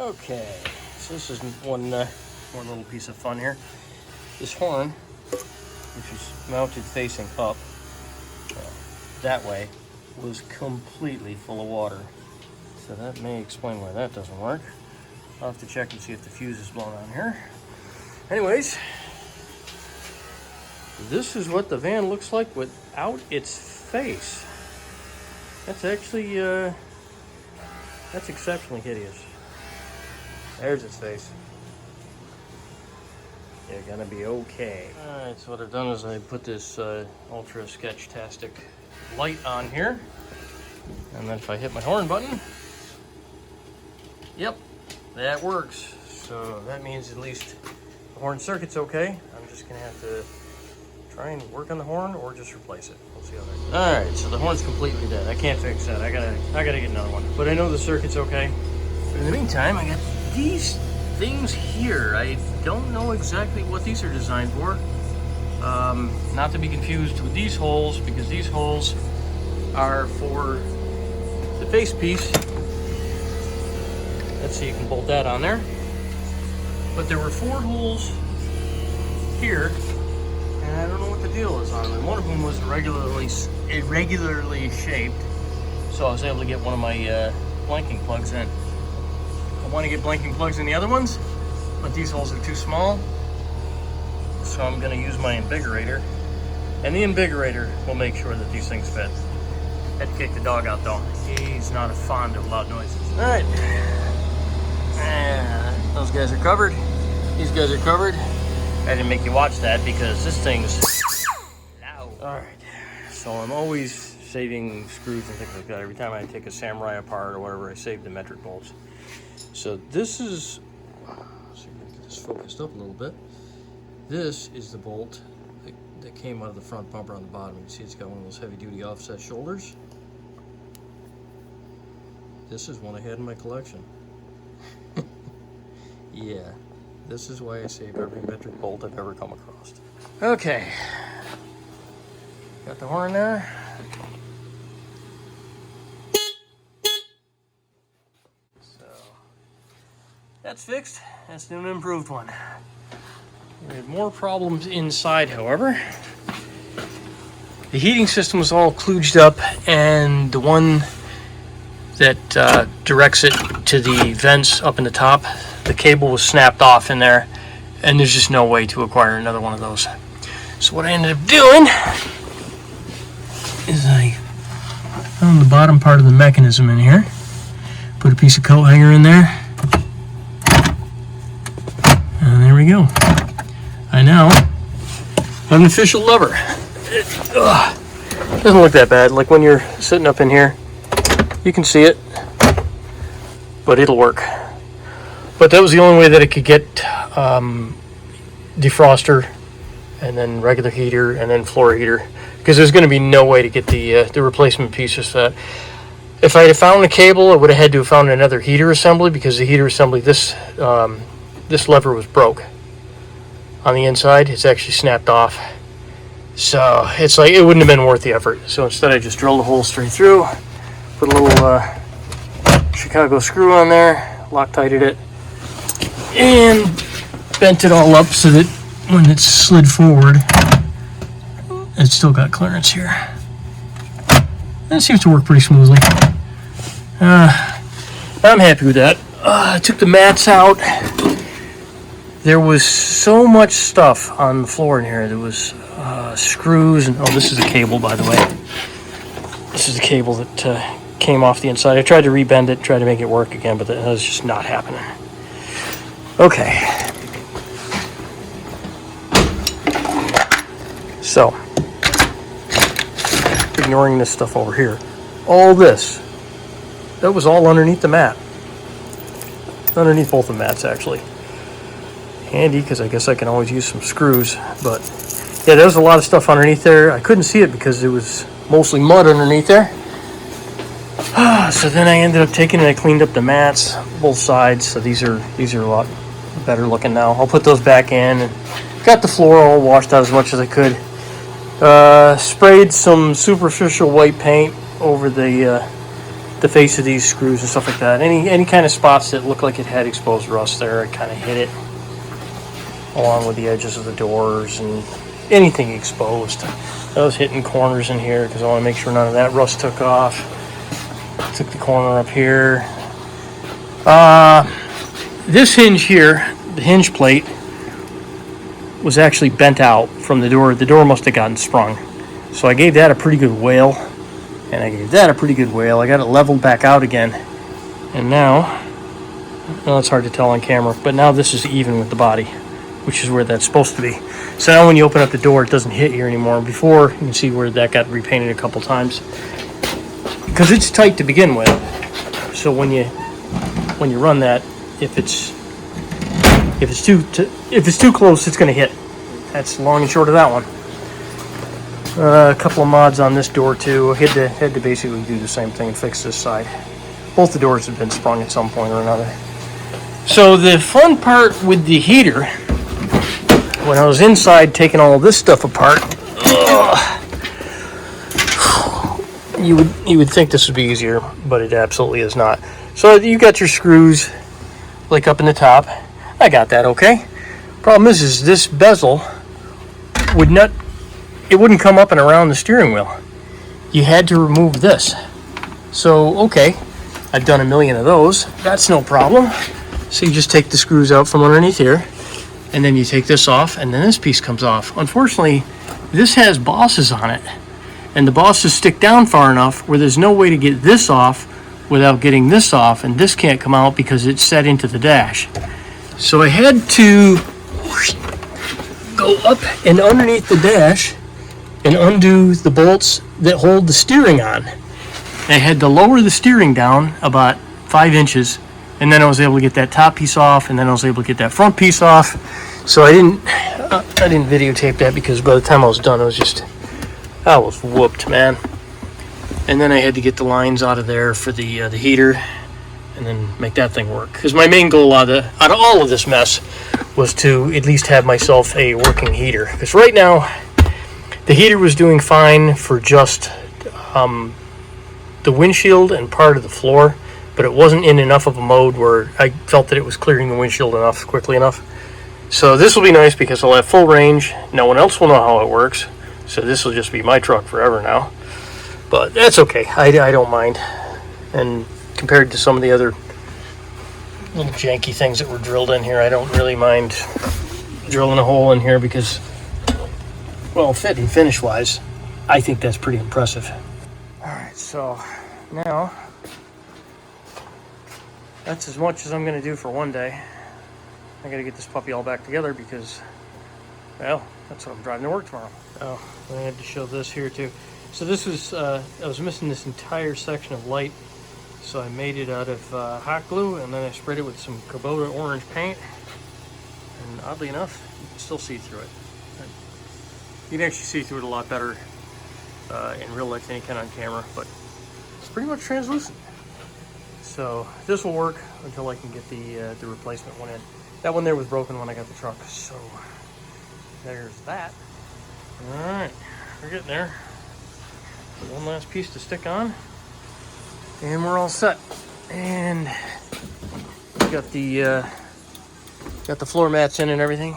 Okay, so this is one more little piece of fun here. This horn, which is mounted facing up that way, was completely full of water. So that may explain why that doesn't work. I'll have to check and see if the fuse is blown on here. Anyways, this is what the van looks like without its face. That's actually, that's exceptionally hideous. There's its face. You're gonna be okay. Alright, so what I've done is I put this Ultra Sketch-tastic light on here. And then if I hit my horn button, yep, that works. So that means at least the horn circuit's okay. I'm just gonna have to try and work on the horn or just replace it. We'll see how that goes. Alright, so the horn's completely dead. I can't fix that. I gotta get another one. But I know the circuit's okay. But in the meantime, I got these things here. I don't know exactly what these are designed for. Not to be confused with these holes, because these holes are for the face piece. Let's see, you can bolt that on there. But there were 4 holes here, and I don't know what the deal is on them. One of them was irregularly shaped, so I was able to get one of my blanking plugs in. I want to get blanking plugs in the other ones, but these holes are too small, so I'm going to use my invigorator, and the invigorator will make sure that these things fit. Had to kick the dog out though. He's not fond of loud noises. Alright. Those guys are covered. These guys are covered. I didn't make you watch that because this thing's loud. Alright. So I'm always saving screws and things like that. Every time I take a Samurai apart or whatever, I save the metric bolts. So this is, let's see if I can get this focused up a little bit. This is the bolt that came out of the front bumper on the bottom. You can see it's got one of those heavy duty offset shoulders. This is one I had in my collection. Yeah, this is why I save every metric bolt I've ever come across. Okay, got the horn there. So that's fixed. That's the new and improved one. We had more problems inside, however. The heating system was all kludged up, and the one that directs it to the vents up in the top, the cable was snapped off in there, and there's just no way to acquire another one of those. So what I ended up doing is I found the bottom part of the mechanism in here, put a piece of coat hanger in there, and there we go. I now have an official lever. It doesn't look that bad. Like when you're sitting up in here, you can see it, but it'll work. But that was the only way that it could get defroster, and then regular heater, and then floor heater, because there's going to be no way to get the replacement pieces for that. If I had found a cable, I would have had to have found another heater assembly, because the heater assembly, this lever was broke on the inside. It's actually snapped off, so it's like it wouldn't have been worth the effort. So instead I just drilled a hole straight through, put a little Chicago screw on there, Loctited it, and bent it all up so that when it slid forward, it still got clearance here. And it seems to work pretty smoothly. I'm happy with that. I took the mats out. There was so much stuff on the floor in here. There was screws, and oh, this is a cable, by the way. This is the cable that came off the inside. I tried to rebend it, tried to make it work again, but that was just not happening. Okay. So, ignoring this stuff over here, all this, that was all underneath the mat. Underneath both the mats, actually. Handy, because I guess I can always use some screws, but yeah, there was a lot of stuff underneath there. I couldn't see it because it was mostly mud underneath there. So then I ended up taking and I cleaned up the mats, both sides. So these are a lot better looking now. I'll put those back in, and got the floor all washed out as much as I could. Sprayed some superficial white paint over the the face of these screws and stuff like that. Any kind of spots that look like it had exposed rust there, I kind of hit it, along with the edges of the doors and anything exposed. I was hitting corners in here because I want to make sure none of that rust took off. Took the corner up here. This hinge here, the hinge plate, was actually bent out from the door. The door must have gotten sprung. So I gave that a pretty good whale. And I gave that a pretty good whale. I got it leveled back out again. And now, well, it's hard to tell on camera, but now this is even with the body, which is where that's supposed to be. So now when you open up the door, it doesn't hit here anymore. Before, you can see where that got repainted a couple times. Because it's tight to begin with. So when you run that, if it's too close, it's going to hit. That's long and short of that one. A couple of mods on this door too. I had to basically do the same thing and fix this side. Both the doors have been sprung at some point or another. So the fun part with the heater, when I was inside taking all this stuff apart, you would think this would be easier, but it absolutely is not. So you got your screws like up in the top. I got that okay. Problem is this bezel wouldn't come up and around the steering wheel. You had to remove this. So, okay, I've done a million of those. That's no problem. So you just take the screws out from underneath here, and then you take this off, and then this piece comes off. Unfortunately, this has bosses on it, and the bosses stick down far enough where there's no way to get this off without getting this off, and this can't come out because it's set into the dash. So I had to go up and underneath the dash and undo the bolts that hold the steering on. I had to lower the steering down about 5 inches, and then I was able to get that top piece off, and then I was able to get that front piece off. So I didn't videotape that because by the time I was done, I was whooped, man. And then I had to get the lines out of there for the heater, and then make that thing work. Because my main goal out of all of this mess was to at least have myself a working heater. Because right now, the heater was doing fine for just the windshield and part of the floor, but it wasn't in enough of a mode where I felt that it was clearing the windshield quickly enough. So this will be nice because I'll have full range. No one else will know how it works. So this will just be my truck forever now. But that's okay. I don't mind. And compared to some of the other little janky things that were drilled in here, I don't really mind drilling a hole in here because, well, fit and finish wise, I think that's pretty impressive. Alright, so now that's as much as I'm going to do for one day. I got to get this puppy all back together because, well, that's what I'm driving to work tomorrow. Oh, I had to show this here too. So this was, I was missing this entire section of light, so I made it out of hot glue, and then I sprayed it with some Kubota orange paint, and oddly enough, you can still see through it. You can actually see through it a lot better in real life than you can on camera, but it's pretty much translucent. So this will work until I can get the replacement one in. That one there was broken when I got the truck, so there's that. Alright, we're getting there. One last piece to stick on, and we're all set. And we got the floor mats in and everything.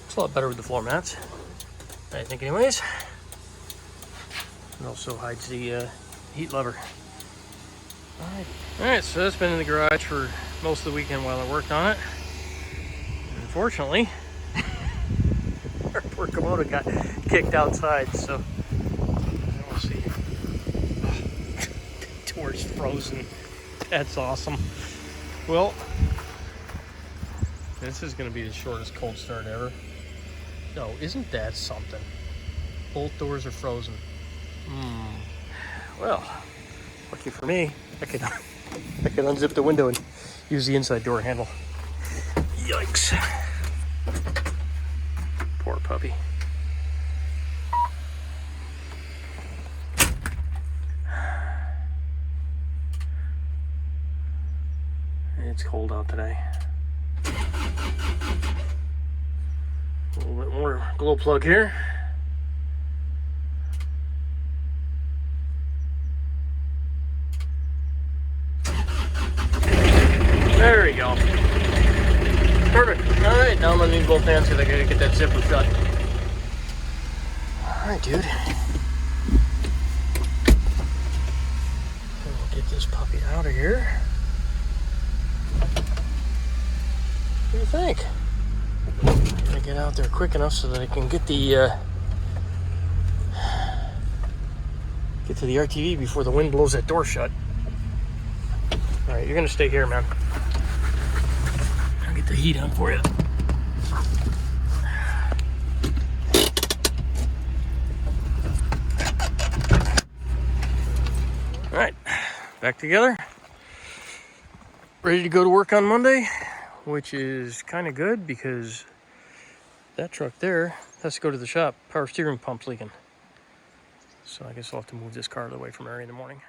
It's a lot better with the floor mats, I think, anyways. It also hides the heat lever. Alright, so that's been in the garage for most of the weekend while I worked on it. Unfortunately, our poor Kubota got kicked outside, so we'll see. The door's frozen. That's awesome. Well, this is going to be the shortest cold start ever. No, isn't that something? Both doors are frozen. Well, lucky for me, I could unzip the window and use the inside door handle. Yikes. Poor puppy. It's cold out today. A little bit more glow plug here. Alright, now I'm gonna need both hands because I gotta get that zipper shut. Alright, dude. We'll get this puppy out of here. What do you think? I'm gonna get out there quick enough so that I can get the get to the RTV before the wind blows that door shut. Alright, you're gonna stay here, man. I'll get the heat on for you. Alright, back together. Ready to go to work on Monday, which is kind of good because that truck there has to go to the shop. Power steering pump's leaking. So I guess I'll have to move this car away from area in the morning.